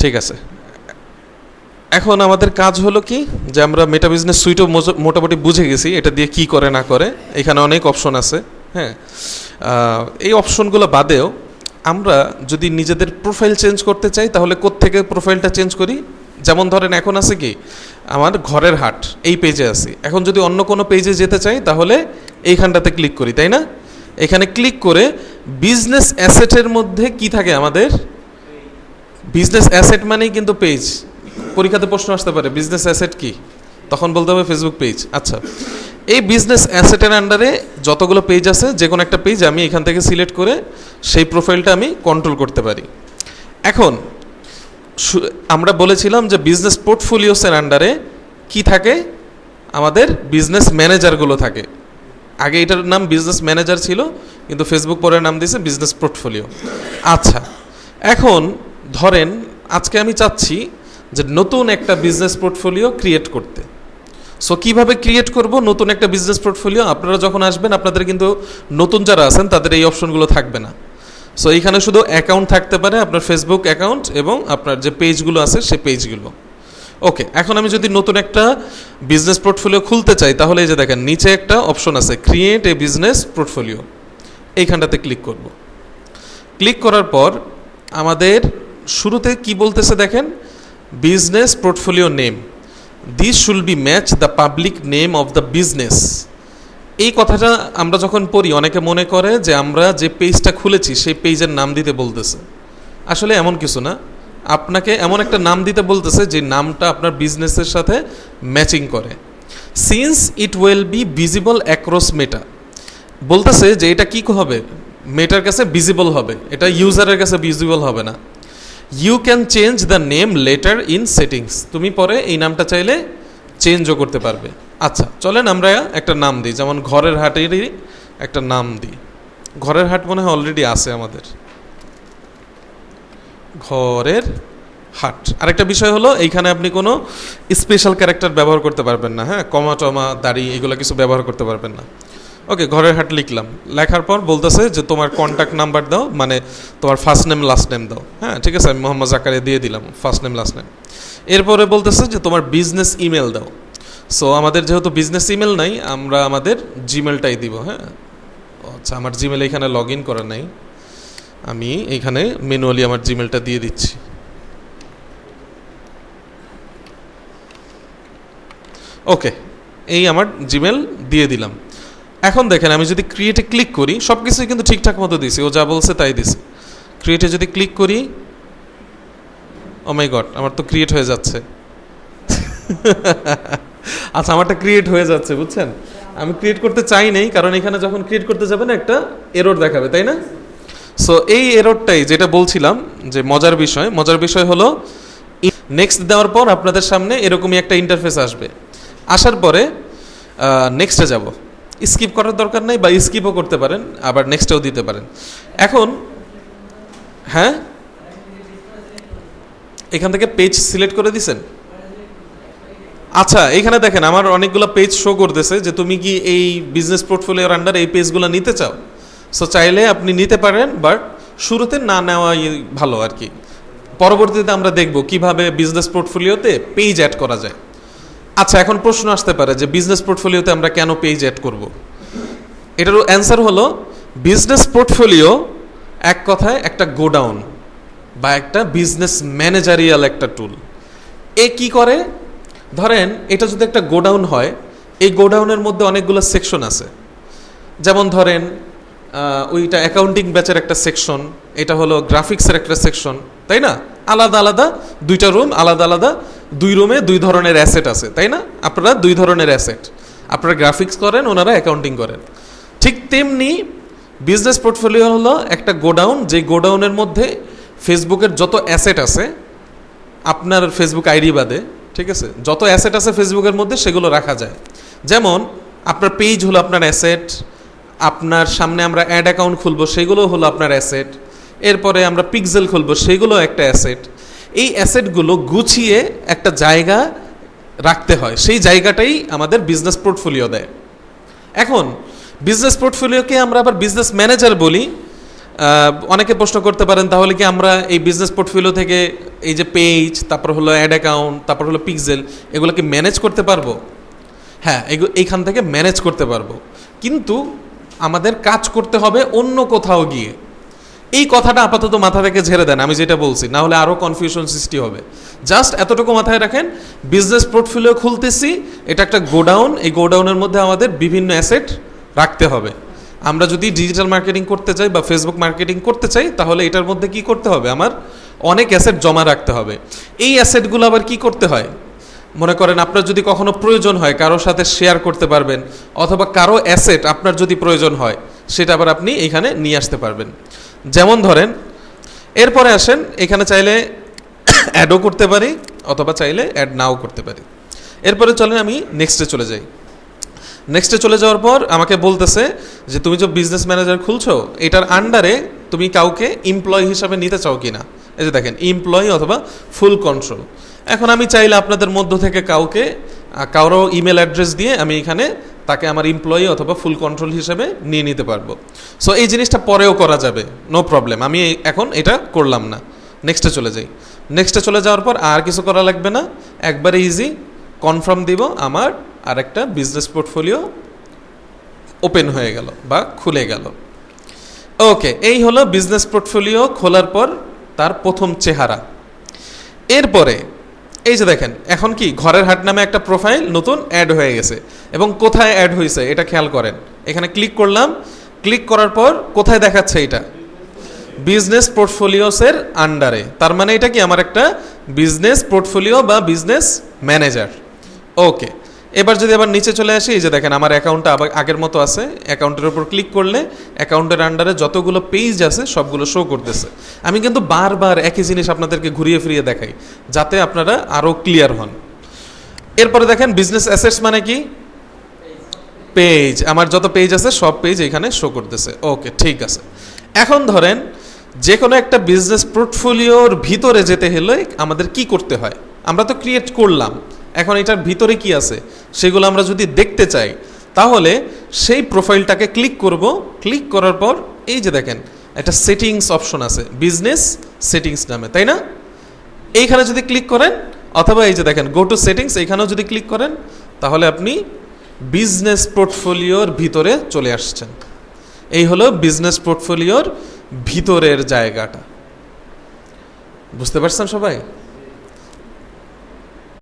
ঠিক আছে, এখন আমাদের কাজ হলো কি, যে আমরা মেটা বিজনেস সুইটও মোটামুটি বুঝে গেছি এটা দিয়ে কি করে না করে। এখানে অনেক অপশন আছে। হ্যাঁ, এই অপশনগুলো বাদেও আমরা যদি নিজেদের প্রোফাইল চেঞ্জ করতে চাই তাহলে কোত্থেকে প্রোফাইলটা চেঞ্জ করি। যেমন ধরেন এখন আছে কি আমার ঘরের হাট, এই পেজে আছি। এখন যদি অন্য কোনো পেজে যেতে চাই তাহলে এইখানটাতে ক্লিক করি, তাই না? এখানে ক্লিক করে বিজনেস অ্যাসেটের মধ্যে কি থাকে আমাদের, বিজনেস অ্যাসেট মানেই কিন্তু পেজ। পরীক্ষাতে প্রশ্ন আসতে পারে বিজনেস অ্যাসেট কি, তখন বলতে হবে ফেসবুক পেজ। আচ্ছা, এই বিজনেস অ্যাসেটের আন্ডারে যতগুলো পেজ আছে যে কোনো একটা পেজ আমি এখান থেকে সিলেক্ট করে সেই প্রোফাইলটা আমি কন্ট্রোল করতে পারি। এখন আমরা বলেছিলাম যে বিজনেস পোর্টফোলিওসের আন্ডারে কি থাকে, আমাদের বিজনেস ম্যানেজারগুলো থাকে। আগে এটার নাম বিজনেস ম্যানেজার ছিল, কিন্তু ফেসবুক পরে নাম দিয়েছে বিজনেস পোর্টফোলিও। আচ্ছা, এখন ধরেন আজকে আমি চাচ্ছি যে নতুন একটা বিজনেস পোর্টফোলিও ক্রিয়েট করতে। সো কীভাবে ক্রিয়েট করব নতুন একটা বিজনেস পোর্টফোলিও? আপনারা যখন আসবেন আপনাদের কিন্তু নতুন যারা আছেন তাদের এই অপশনগুলো থাকবে না। সো এইখানে শুধু অ্যাকাউন্ট থাকতে পারে, আপনার ফেসবুক অ্যাকাউন্ট এবং আপনার যে পেজগুলো আছে সেই পেজগুলো। ওকে, এখন আমি যদি নতুন একটা বিজনেস পোর্টফোলিও খুলতে চাই তাহলে এই যে দেখেন নিচে একটা অপশন আছে ক্রিয়েট এ বিজনেস পোর্টফোলিও, এইখানটাতে ক্লিক করব। ক্লিক করার পর আমাদের শুরুতে কি বলতেছে দেখেন, business portfolio name, this should be match the public name of the business. এই কথাটা আমরা যখন পড়ি অনেকে মনে করে যে আমরা যে পেজটা খুলেছি সেই পেজের নাম দিতে বলতেছে। আসলে এমন কিছু না, আপনাকে এমন একটা নাম দিতে বলতেছে যে নামটা আপনার বিজনেসের সাথে ম্যাচিং করে। Since it will be visible across Meta, বলতেছে যে এটা কি হবে, মেটার কাছে ভিজিবল হবে, এটা ইউজারের কাছে ভিজিবল হবে না। You can change the name letter in settings, তুমি পরে এই নামটা চাইলে চেঞ্জও করতে পারবে। আচ্ছা, চলেন আমরা একটা নাম দিই, যেমন ঘরের হাটেরই একটা নাম দিই। ঘরের হাট মনে হয় অলরেডি আছে আমাদের, ঘরের হাট। আরেকটা বিষয় হলো এইখানে আপনি কোনো স্পেশাল ক্যারেক্টার ব্যবহার করতে পারবেন না। হ্যাঁ, কমা টমা দাড়ি এগুলো কিছু ব্যবহার করতে পারবেন না। ওকে, ঘরের হাট লিখলাম। লেখার পর বলতেছে যে তোমার কন্ট্যাক্ট নাম্বার দাও, মানে তোমার ফার্স্ট নেম লাস্ট নেম দাও। হ্যাঁ, ঠিক আছে, আমি মোহাম্মদ জাকারিয়া দিয়ে দিলাম ফার্স্ট নেম লাস্ট নেম। এরপরে বলতেছে যে তোমার বিজনেস ইমেল দাও। সো আমাদের যেহেতু বিজনেস ইমেল নাই, আমরা আমাদের জিমেলটাই দিব। হ্যাঁ, আচ্ছা, আমার জিমেল এখানে লগ ইন করা নাই, আমি এইখানে ম্যানুয়ালি আমার জিমেলটা দিয়ে দিচ্ছি। ওকে, এই আমার জিমেল দিয়ে দিলাম। এখন দেখেন আমি যদি ক্রিয়েটে ক্লিক করি, সব কিছুই কিন্তু ঠিকঠাক মতো দিছি, ও যা বলছে তাই দিছি। ক্রিয়েটে যদি ক্লিক করি, ও মাই গড, আমার তো ক্রিয়েট হয়ে যাচ্ছে। আচ্ছা, আমারটা ক্রিয়েট হয়ে যাচ্ছে, বুঝছেন? আমি ক্রিয়েট করতে চাই নাই, কারণ এখানে যখন ক্রিয়েট করতে যাবেন একটা এরর দেখাবে, তাই না? সো এই এররটাই যেটা বলছিলাম যে মজার বিষয় হলো নেক্সট দেওয়ার পর আপনাদের সামনে এরকমই একটা ইন্টারফেস আসবে। আসার পরে নেক্সটে যাব, স্কিপ করার দরকার নাই, বা স্কিপও করতে পারেন, আবার নেক্সটেও দিতে পারেন। এখন হ্যাঁ, এখান থেকে পেজ সিলেক্ট করে দিছেন। আচ্ছা, এইখানে দেখেন আমার অনেকগুলো পেজ শো করতেছে যে তুমি কি এই বিজনেস পোর্টফোলিওর আন্ডার এই পেজগুলো নিতে চাও। সো চাইলে আপনি নিতে পারেন, বাট শুরুতে না নেওয়াই ভালো আর কি। পরবর্তীতে আমরা দেখব কিভাবে বিজনেস পোর্টফোলিওতে পেজ অ্যাড করা যায়। আচ্ছা, এখন প্রশ্ন আসতে পারে যে বিজনেস পোর্টফোলিওতে আমরা কেন পেজ অ্যাড করব। এটারও অ্যান্সার হলো বিজনেস পোর্টফোলিও এক কথায় একটা গোডাউন বা একটা বিজনেস ম্যানেজারিয়াল একটা টুল। এ কি করে, ধরেন এটা যদি একটা গোডাউন হয়, এই গোডাউনের মধ্যে অনেকগুলো সেকশন আছে। যেমন ধরেন ওইটা অ্যাকাউন্টিং ব্যাচের একটা সেকশন, এটা হলো গ্রাফিক্সের একটা সেকশন, তাই না? আলাদা আলাদা দুইটা রুম, আলাদা আলাদা দুই রুমে দুই ধরনের অ্যাসেট আছে, তাই না? আপনারা দুই ধরনের অ্যাসেট, আপনারা গ্রাফিক্স করেন, ওনারা অ্যাকাউন্টিং করেন। ঠিক তেমনি বিজনেস পোর্টফোলিও হলো একটা গোডাউন, যে গোডাউনের মধ্যে ফেসবুকের যত অ্যাসেট আছে, আপনার ফেসবুক আইডি বাদে, ঠিক আছে, যত অ্যাসেট আছে ফেসবুকের মধ্যে সেগুলো রাখা যায়। যেমন আপনার পেজ হলো আপনার অ্যাসেট, আপনার সামনে আমরা অ্যাড অ্যাকাউন্ট খুলবো, সেগুলো হলো আপনার অ্যাসেট। এরপরে আমরা পিক্সেল খুলবো, সেগুলো একটা অ্যাসেট। এই অ্যাসেটগুলো গুছিয়ে একটা জায়গা রাখতে হয়, সেই জায়গাটাই আমাদের বিজনেস পোর্টফোলিও দেয়। এখন বিজনেস পোর্টফোলিওকে আমরা আবার বিজনেস ম্যানেজার বলি, অনেকে প্রশ্ন করতে পারেন তাহলে কি আমরা এই বিজনেস পোর্টফোলিও থেকে এই যে পেজ, তারপর হলো অ্যাড অ্যাকাউন্ট, তারপর হলো পিক্সেল, এগুলো কি ম্যানেজ করতে পারবো? হ্যাঁ, এইখান থেকে ম্যানেজ করতে পারবো, কিন্তু আমাদের কাজ করতে হবে অন্য কোথাও গিয়ে। এই কথাটা আপাতত মাথা থেকে ঝেড়ে দেন, আমি যেটা বলছি, না হলে আরও কনফিউশন সৃষ্টি হবে। জাস্ট এতটুকু মাথায় রাখেন, বিজনেস পোর্টফোলিও খুলতেছি, এটা একটা গোডাউন, এই গোডাউনের মধ্যে আমাদের বিভিন্ন অ্যাসেট রাখতে হবে। আমরা যদি ডিজিটাল মার্কেটিং করতে চাই বা ফেসবুক মার্কেটিং করতে চাই, তাহলে এটার মধ্যে কি করতে হবে, আমার অনেক অ্যাসেট জমা রাখতে হবে। এই অ্যাসেটগুলো আবার কি করতে হয়, মনে করেন আপনার যদি কখনো প্রয়োজন হয় কারোর সাথে শেয়ার করতে পারবেন, অথবা কারো অ্যাসেট আপনার যদি প্রয়োজন হয় সেটা আবার আপনি এখানে নিয়ে আসতে পারবেন। যেমন ধরেন, এরপরে আসেন, এখানে চাইলে অ্যাডও করতে পারি অথবা চাইলে অ্যাড নাও করতে পারি। এরপরে চলেন আমি নেক্সটে চলে যাই। নেক্সটে চলে যাওয়ার পর আমাকে বলতেছে যে তুমি যে বিজনেস ম্যানেজার খুলছো, এটার আন্ডারে তুমি কাউকে এমপ্লয়ি হিসাবে নিতে চাও কি না। এই যে দেখেন, এমপ্লয়ি অথবা ফুল কন্ট্রোল। এখন আমি চাইলে আপনাদের মধ্য থেকে কারো ইমেল অ্যাড্রেস দিয়ে আমি এখানে তাকে আমার এমপ্লয়ি অথবা ফুল কন্ট্রোল হিসেবে নিয়ে নিতে পারবো। সো এই জিনিসটা পরেও করা যাবে, নো প্রবলেম। আমি এখন এটা করলাম না, নেক্সটে চলে যাই। নেক্সটে চলে যাওয়ার পর আর কিছু করা লাগবে না, একবারে ইজি কনফার্ম দিব, আমার আরেকটা বিজনেস পোর্টফোলিও ওপেন হয়ে গেল বা খুলে গেল। ওকে, এই হলো বিজনেস পোর্টফোলিও খোলার পর তার প্রথম চেহারা। এরপরে এই যে দেখেন, এখন কি ঘরের হাট নামে একটা প্রোফাইল নতুন অ্যাড হয়ে গেছে, এবং কোথায় অ্যাড হয়েছে এটা খেয়াল করেন। এখানে ক্লিক করলাম, ক্লিক করার পর কোথায় দেখাচ্ছে, এটা বিজনেস পোর্টফোলিওসের আন্ডারে। তার মানে এটা কি আমার একটা বিজনেস পোর্টফোলিও বা বিজনেস ম্যানেজার। ওকে, এবার যদি আবার নিচে চলে আসি, এই যে দেখেন আমার অ্যাকাউন্টটা আবার আগের মতো আছে। অ্যাকাউন্টের উপর ক্লিক করলে অ্যাকাউন্টের আন্ডারে যতগুলো পেজ আছে সবগুলো শো করতেছে। আমি কিন্তু বারবার একই জিনিস আপনাদেরকে ঘুরিয়ে ফিরিয়ে দেখাই যাতে আপনারা আরও ক্লিয়ার হন। এরপরে দেখেন বিজনেস অ্যাসেটস মানে কি, পেজ, আমার যত পেজ আছে সব পেজ এখানে শো করতেছে। ওকে, ঠিক আছে। এখন ধরেন যে কোনো একটা বিজনেস পোর্টফোলিওর ভিতরে যেতে হলে আমাদের কি করতে হয়, আমরা তো ক্রিয়েট করলাম, এখন এটার ভিতরে কি আছে সেগুলো আমরা যদি দেখতে চাই, তাহলে সেই প্রোফাইলটাকে ক্লিক করব। ক্লিক করার পর এই যে দেখেন একটা সেটিংস অপশন আছে, বিজনেস সেটিংস নামে, তাই না? এইখানে যদি ক্লিক করেন, অথবা এই যে দেখেন গো টু সেটিংস, এইখানেও যদি ক্লিক করেন, তাহলে আপনি বিজনেস পোর্টফোলিওর ভিতরে চলে আসছেন। এই হলো বিজনেস পোর্টফোলিওর ভিতরের জায়গাটা। বুঝতে পারছেন সবাই?